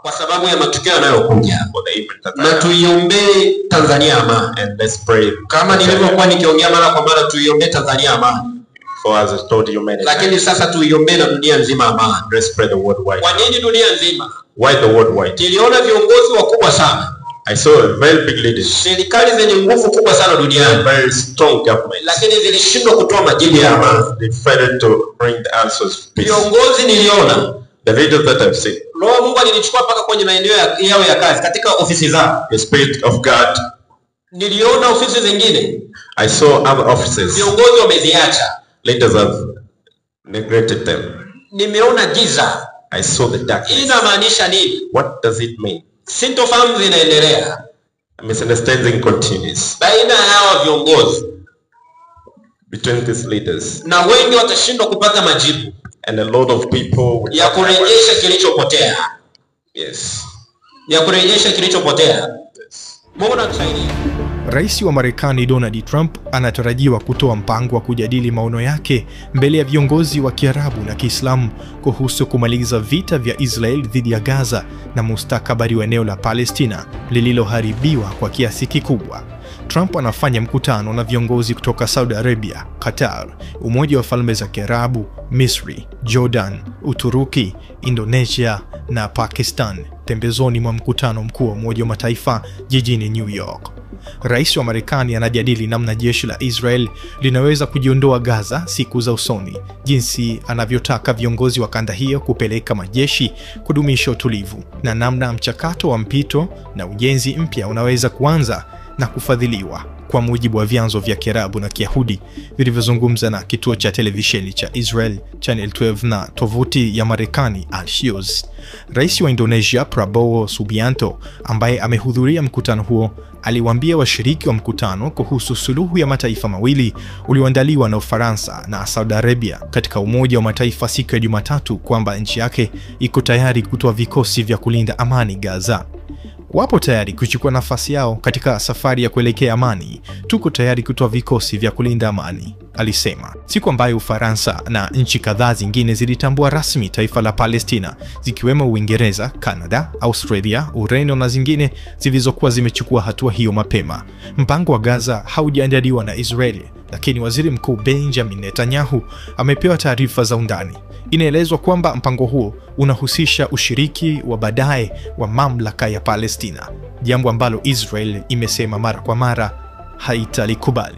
kwa sababu ya matukio yanayokuja. Na tuiombee Tanzania amani. And let's pray. Kama nilivyokuwa nikiongea mara kwa mara, tuiombee Tanzania amani. For as I told you many times. Lakini sasa tuiombee na dunia nzima amani. Let's spread the word wide. Kwa nini dunia nzima? Why the word wide? Niliona viongozi wakubwa sana. I saw a very big leadership. Serikali zenye nguvu kubwa sana duniani. Very strong government. Lakini zilishindwa kutoa majibu ya amani. They failed to bring the answers to peace. Viongozi niliona. The leaders that I've seen. Roho Mungu alinichukua mpaka kwenye maeneo yao ya kazi, katika ofisi zao. The Spirit of God. Niliona ofisi zingine. I saw other offices. Viongozi wameziacha. Leaders have neglected them. Nimeona giza. I saw the darkness. Inamaanisha nini? What does it mean? Sintofahamu zinaendelea. Misunderstanding continues. Baina ya hawa viongozi. Between these leaders. Na wengi watashindwa kupata majibu. And a lot of people ya kurejesha kilichopotea. Yes. Ya kurejesha kilichopotea. Yes. Mungu atusaidie. Rais wa Marekani Donald Trump anatarajiwa kutoa mpango wa kujadili maono yake mbele ya viongozi wa Kiarabu na Kiislamu kuhusu kumaliza vita vya Israel dhidi ya Gaza na mustakabali wa eneo la Palestina lililoharibiwa kwa kiasi kikubwa. Trump anafanya mkutano na viongozi kutoka Saudi Arabia, Qatar, Umoja wa Falme za Kiarabu, Misri, Jordan, Uturuki, Indonesia na Pakistan pembezoni mwa mkutano mkuu wa Umoja wa Mataifa jijini New York. Rais wa Marekani anajadili namna jeshi la Israel linaweza kujiondoa Gaza siku za usoni, jinsi anavyotaka viongozi wa kanda hiyo kupeleka majeshi kudumisha utulivu, na namna mchakato wa mpito na ujenzi mpya unaweza kuanza na kufadhiliwa, kwa mujibu wa vyanzo vya Kiarabu na Kiyahudi vilivyozungumza na kituo cha televisheni cha Israel Channel 12 na tovuti ya Marekani Al-Shios. Rais wa Indonesia Prabowo Subianto, ambaye amehudhuria mkutano huo, aliwaambia washiriki wa mkutano kuhusu suluhu ya mataifa mawili ulioandaliwa na Ufaransa na Saudi Arabia katika Umoja wa Mataifa siku ya Jumatatu kwamba nchi yake iko tayari kutoa vikosi vya kulinda amani Gaza. Wapo tayari kuchukua nafasi yao katika safari ya kuelekea amani. Tuko tayari kutoa vikosi vya kulinda amani, alisema. Siku ambayo Ufaransa na nchi kadhaa zingine zilitambua rasmi taifa la Palestina, zikiwemo Uingereza, Canada, Australia, Ureno na zingine zilizokuwa zimechukua hatua hiyo mapema. Mpango wa Gaza haujaandaliwa na Israeli, lakini Waziri Mkuu Benjamin Netanyahu amepewa taarifa za undani. Inaelezwa kwamba mpango huo unahusisha ushiriki wa baadaye wa mamlaka ya Palestina, jambo ambalo Israel imesema mara kwa mara haitalikubali.